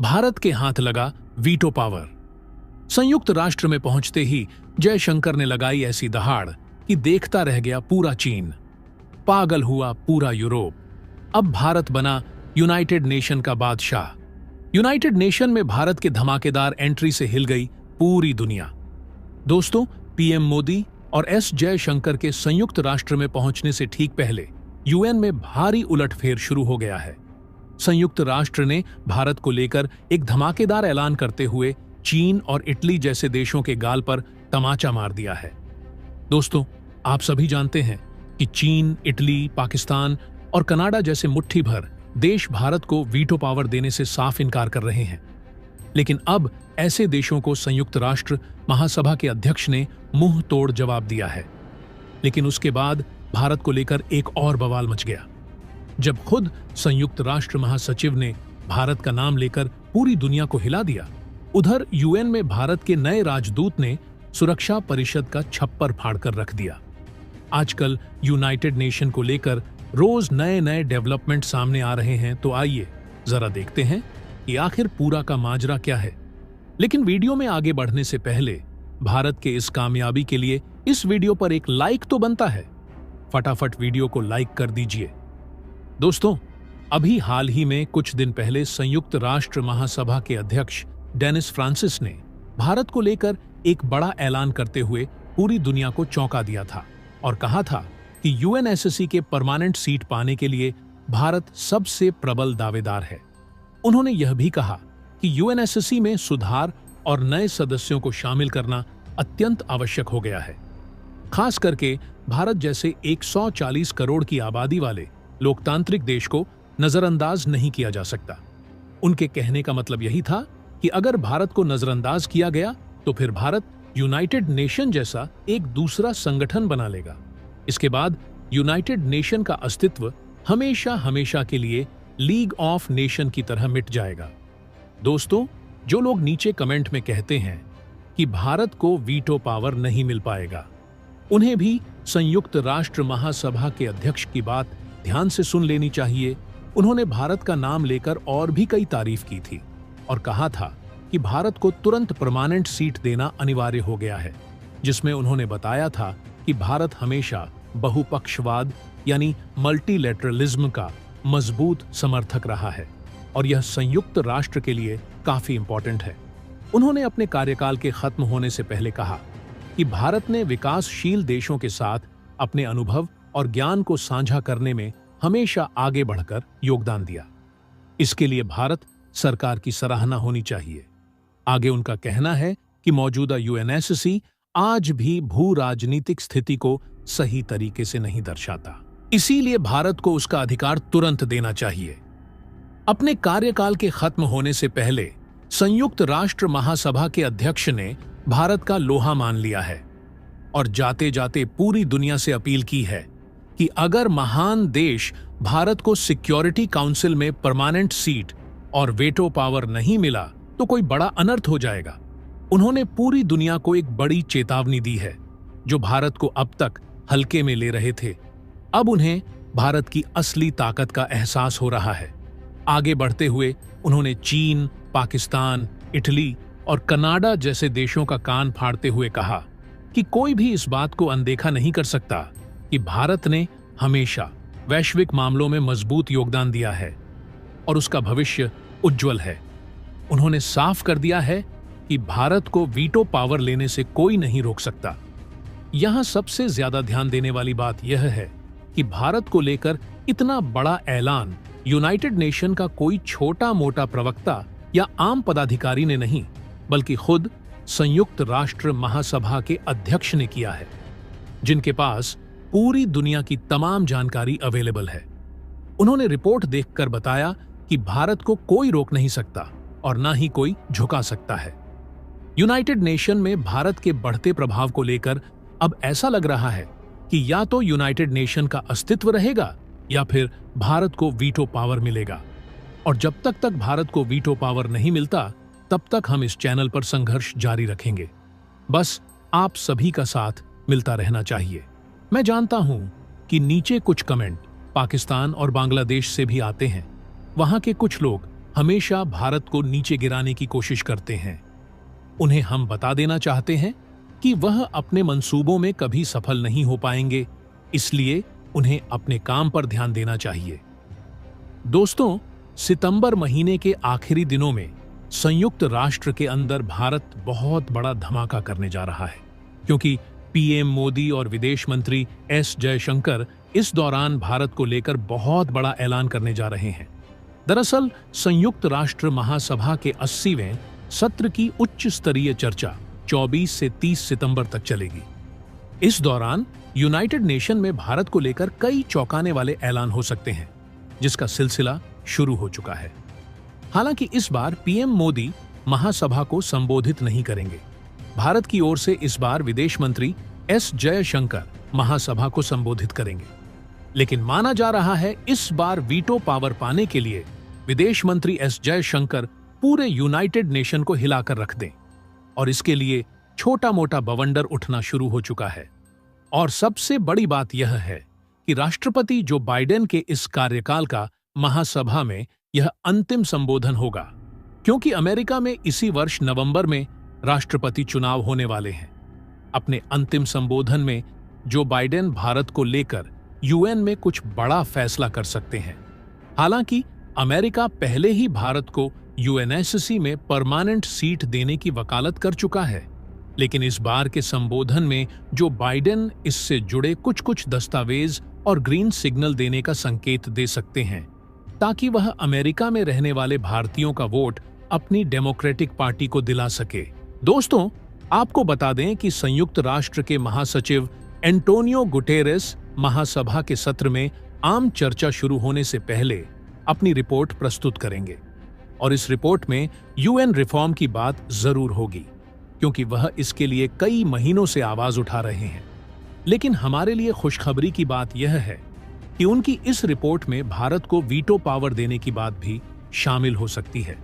भारत के हाथ लगा वीटो पावर। संयुक्त राष्ट्र में पहुंचते ही जयशंकर ने लगाई ऐसी दहाड़ कि देखता रह गया पूरा चीन, पागल हुआ पूरा यूरोप। अब भारत बना यूनाइटेड नेशन का बादशाह। यूनाइटेड नेशन में भारत के धमाकेदार एंट्री से हिल गई पूरी दुनिया। दोस्तों, पीएम मोदी और एस जयशंकर के संयुक्त राष्ट्र में पहुंचने से ठीक पहले यूएन में भारी उलटफेर शुरू हो गया है। संयुक्त राष्ट्र ने भारत को लेकर एक धमाकेदार ऐलान करते हुए चीन और इटली जैसे देशों के गाल पर तमाचा मार दिया है। दोस्तों, आप सभी जानते हैं कि चीन, इटली, पाकिस्तान और कनाडा जैसे मुट्ठी भर देश भारत को वीटो पावर देने से साफ इनकार कर रहे हैं। लेकिन अब ऐसे देशों को संयुक्त राष्ट्र महासभा के अध्यक्ष ने मुंह तोड़ जवाब दिया है। लेकिन उसके बाद भारत को लेकर एक और बवाल मच गया, जब खुद संयुक्त राष्ट्र महासचिव ने भारत का नाम लेकर पूरी दुनिया को हिला दिया। उधर यूएन में भारत के नए राजदूत ने सुरक्षा परिषद का छप्पर फाड़कर रख दिया। आजकल यूनाइटेड नेशन को लेकर रोज नए नए डेवलपमेंट सामने आ रहे हैं, तो आइए जरा देखते हैं कि आखिर पूरा का माजरा क्या है। लेकिन वीडियो में आगे बढ़ने से पहले भारत के इस कामयाबी के लिए इस वीडियो पर एक लाइक तो बनता है। फटाफट वीडियो को लाइक कर दीजिए। दोस्तों, अभी हाल ही में कुछ दिन पहले संयुक्त राष्ट्र महासभा के अध्यक्ष डेनिस फ्रांसिस ने भारत को लेकर एक बड़ा ऐलान करते हुए पूरी दुनिया को चौंका दिया था और कहा था कि यूएनएससी के परमानेंट सीट पाने के लिए भारत सबसे प्रबल दावेदार है। उन्होंने यह भी कहा कि यूएनएससी में सुधार और नए सदस्यों को शामिल करना अत्यंत आवश्यक हो गया है। खास करके भारत जैसे 140 करोड़ की आबादी वाले लोकतांत्रिक देश को नजरअंदाज नहीं किया जा सकता। उनके कहने का मतलब यही था कि अगर भारत को नजरअंदाज किया गया तो फिर भारत यूनाइटेड नेशन जैसा एक दूसरा संगठन बना लेगा। इसके बाद यूनाइटेड नेशन का अस्तित्व हमेशा हमेशा के लिए लीग ऑफ नेशन की तरह मिट जाएगा। दोस्तों, जो लोग नीचे कमेंट में कहते हैं कि भारत को वीटो पावर नहीं मिल पाएगा, उन्हें भी संयुक्त राष्ट्र महासभा के अध्यक्ष की बात ध्यान से सुन लेनी चाहिए। उन्होंने भारत का नाम लेकर और भी कई तारीफ की थी और कहा था कि भारत को तुरंत परमानेंट सीट देना अनिवार्य हो गया है, जिसमें उन्होंने बताया था कि भारत हमेशा बहुपक्षवाद यानी मल्टीलैटरलिज्म का मजबूत समर्थक रहा है और यह संयुक्त राष्ट्र के लिए काफी इंपॉर्टेंट है। उन्होंने अपने कार्यकाल के खत्म होने से पहले कहा कि भारत ने विकासशील देशों के साथ अपने अनुभव और ज्ञान को साझा करने में हमेशा आगे बढ़कर योगदान दिया। इसके लिए भारत सरकार की सराहना होनी चाहिए। आगे उनका कहना है कि मौजूदा यूएनएससी आज भी भू राजनीतिक स्थिति को सही तरीके से नहीं दर्शाता, इसीलिए भारत को उसका अधिकार तुरंत देना चाहिए। अपने कार्यकाल के खत्म होने से पहले संयुक्त राष्ट्र महासभा के अध्यक्ष ने भारत का लोहा मान लिया है और जाते जाते पूरी दुनिया से अपील की है कि अगर महान देश भारत को सिक्योरिटी काउंसिल में परमानेंट सीट और वेटो पावर नहीं मिला तो कोई बड़ा अनर्थ हो जाएगा। उन्होंने पूरी दुनिया को एक बड़ी चेतावनी दी है, जो भारत को अब तक हल्के में ले रहे थे। अब उन्हें भारत की असली ताकत का एहसास हो रहा है। आगे बढ़ते हुए उन्होंने चीन, पाकिस्तान, इटली और कनाडा जैसे देशों का कान फाड़ते हुए कहा कि कोई भी इस बात को अनदेखा नहीं कर सकता कि भारत ने हमेशा वैश्विक मामलों में मजबूत योगदान दिया है और उसका भविष्य उज्जवल है। उन्होंने साफ कर दिया है कि भारत को वीटो पावर लेने से कोई नहीं रोक सकता। यहां सबसे ज्यादा ध्यान देने वाली बात यह है कि भारत को लेकर इतना बड़ा ऐलान यूनाइटेड नेशन का कोई छोटा मोटा प्रवक्ता या आम पदाधिकारी ने नहीं, बल्कि खुद संयुक्त राष्ट्र महासभा के अध्यक्ष ने किया है, जिनके पास पूरी दुनिया की तमाम जानकारी अवेलेबल है। उन्होंने रिपोर्ट देखकर बताया कि भारत को कोई रोक नहीं सकता और ना ही कोई झुका सकता है। यूनाइटेड नेशन में भारत के बढ़ते प्रभाव को लेकर अब ऐसा लग रहा है कि या तो यूनाइटेड नेशन का अस्तित्व रहेगा या फिर भारत को वीटो पावर मिलेगा। और जब तक भारत को वीटो पावर नहीं मिलता, तब तक हम इस चैनल पर संघर्ष जारी रखेंगे। बस आप सभी का साथ मिलता रहना चाहिए। मैं जानता हूं कि नीचे कुछ कमेंट पाकिस्तान और बांग्लादेश से भी आते हैं। वहां के कुछ लोग हमेशा भारत को नीचे गिराने की कोशिश करते हैं। उन्हें हम बता देना चाहते हैं कि वह अपने मंसूबों में कभी सफल नहीं हो पाएंगे, इसलिए उन्हें अपने काम पर ध्यान देना चाहिए। दोस्तों, सितंबर महीने के आखिरी दिनों में संयुक्त राष्ट्र के अंदर भारत बहुत बड़ा धमाका करने जा रहा है, क्योंकि पीएम मोदी और विदेश मंत्री एस जयशंकर इस दौरान भारत को लेकर बहुत बड़ा ऐलान करने जा रहे हैं। दरअसल संयुक्त राष्ट्र महासभा के 80वें सत्र की उच्च स्तरीय चर्चा 24 से 30 सितंबर तक चलेगी। इस दौरान यूनाइटेड नेशन में भारत को लेकर कई चौंकाने वाले ऐलान हो सकते हैं, जिसका सिलसिला शुरू हो चुका है। हालांकि इस बार पीएम मोदी महासभा को संबोधित नहीं करेंगे। भारत की ओर से इस बार विदेश मंत्री एस जयशंकर महासभा को संबोधित करेंगे। लेकिन माना जा रहा है इस बार वीटो पावर पाने के लिए विदेश मंत्री एस जयशंकर पूरे यूनाइटेड नेशन को हिलाकर रख दें, और इसके लिए छोटा मोटा बवंडर उठना शुरू हो चुका है। और सबसे बड़ी बात यह है कि राष्ट्रपति जो बाइडेन के इस कार्यकाल का महासभा में यह अंतिम संबोधन होगा, क्योंकि अमेरिका में इसी वर्ष नवंबर में राष्ट्रपति चुनाव होने वाले हैं। अपने अंतिम संबोधन में जो बाइडेन भारत को लेकर यूएन में कुछ बड़ा फैसला कर सकते हैं। हालांकि अमेरिका पहले ही भारत को यूएनएससी में परमानेंट सीट देने की वकालत कर चुका है, लेकिन इस बार के संबोधन में जो बाइडेन इससे जुड़े कुछ दस्तावेज और ग्रीन सिग्नल देने का संकेत दे सकते हैं, ताकि वह अमेरिका में रहने वाले भारतीयों का वोट अपनी डेमोक्रेटिक पार्टी को दिला सके। दोस्तों, आपको बता दें कि संयुक्त राष्ट्र के महासचिव एंटोनियो गुटेरेस महासभा के सत्र में आम चर्चा शुरू होने से पहले अपनी रिपोर्ट प्रस्तुत करेंगे, और इस रिपोर्ट में यूएन रिफॉर्म की बात जरूर होगी, क्योंकि वह इसके लिए कई महीनों से आवाज उठा रहे हैं। लेकिन हमारे लिए खुशखबरी की बात यह है कि उनकी इस रिपोर्ट में भारत को वीटो पावर देने की बात भी शामिल हो सकती है,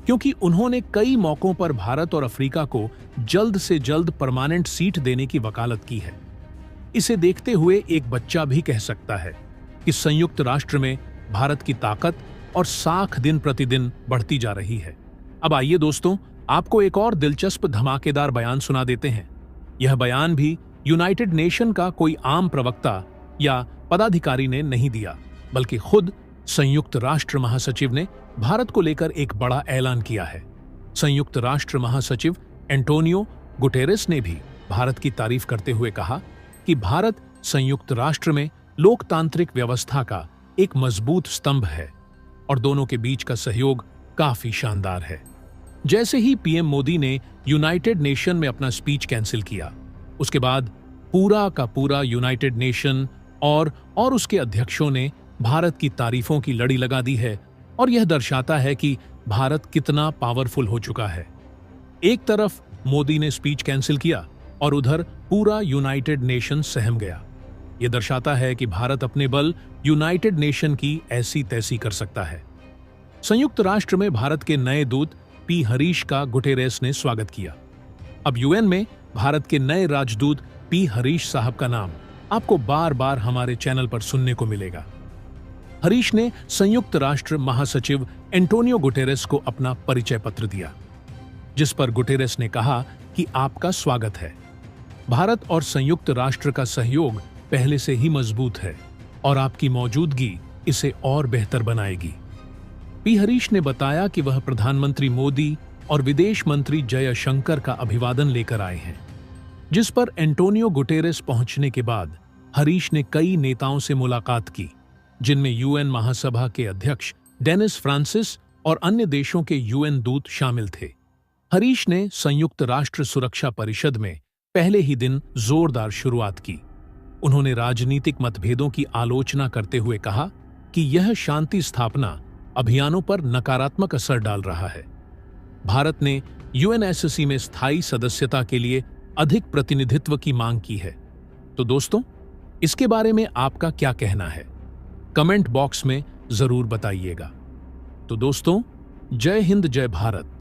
क्योंकि उन्होंने कई मौकों पर भारत और अफ्रीका को जल्द से जल्द परमानेंट सीट देने की वकालत की है। इसे देखते हुए एक बच्चा भी कह सकता है कि संयुक्त राष्ट्र में भारत की ताकत और साख दिन प्रतिदिन बढ़ती जा रही है। अब आइए दोस्तों, आपको एक और दिलचस्प धमाकेदार बयान सुना देते हैं। यह बयान भी यूनाइटेड नेशन का कोई आम प्रवक्ता या पदाधिकारी ने नहीं दिया, बल्कि खुद संयुक्त राष्ट्र महासचिव ने भारत को लेकर एक बड़ा ऐलान किया है। संयुक्त राष्ट्र महासचिव एंटोनियो गुटेरेस ने भी भारत की तारीफ करते हुए कहा कि भारत संयुक्त राष्ट्र में लोकतांत्रिक व्यवस्था का एक मजबूत स्तंभ है और दोनों के बीच का सहयोग काफी शानदार है। जैसे ही पीएम मोदी ने यूनाइटेड नेशन में अपना स्पीच कैंसिल किया, उसके बाद पूरा का पूरा यूनाइटेड नेशन और उसके अध्यक्षों ने भारत की तारीफों की लड़ी लगा दी है, और यह दर्शाता है कि भारत कितना पावरफुल हो चुका है। एक तरफ मोदी ने स्पीच कैंसिल किया और उधर पूरा यूनाइटेड नेशन सहम गया। यह दर्शाता है कि भारत अपने बल यूनाइटेड नेशन की ऐसी तैसी कर सकता है। संयुक्त राष्ट्र में भारत के नए दूत पी हरीश का गुटेरेस ने स्वागत किया। अब यूएन में भारत के नए राजदूत पी हरीश साहब का नाम आपको बार बार हमारे चैनल पर सुनने को मिलेगा। हरीश ने संयुक्त राष्ट्र महासचिव एंटोनियो गुटेरेस को अपना परिचय पत्र दिया, जिस पर गुटेरेस ने कहा कि आपका स्वागत है। भारत और संयुक्त राष्ट्र का सहयोग पहले से ही मजबूत है और आपकी मौजूदगी इसे और बेहतर बनाएगी। पी हरीश ने बताया कि वह प्रधानमंत्री मोदी और विदेश मंत्री जयशंकर का अभिवादन लेकर आए हैं, जिस पर एंटोनियो गुटेरेस पहुंचने के बाद हरीश ने कई नेताओं से मुलाकात की, जिनमें यूएन महासभा के अध्यक्ष डेनिस फ्रांसिस और अन्य देशों के यूएन दूत शामिल थे। हरीश ने संयुक्त राष्ट्र सुरक्षा परिषद में पहले ही दिन जोरदार शुरुआत की। उन्होंने राजनीतिक मतभेदों की आलोचना करते हुए कहा कि यह शांति स्थापना अभियानों पर नकारात्मक असर डाल रहा है। भारत ने यूएनएससी में स्थायी सदस्यता के लिए अधिक प्रतिनिधित्व की मांग की है। तो दोस्तों, इसके बारे में आपका क्या कहना है? कमेंट बॉक्स में जरूर बताइएगा। तो दोस्तों, जय हिंद, जय भारत।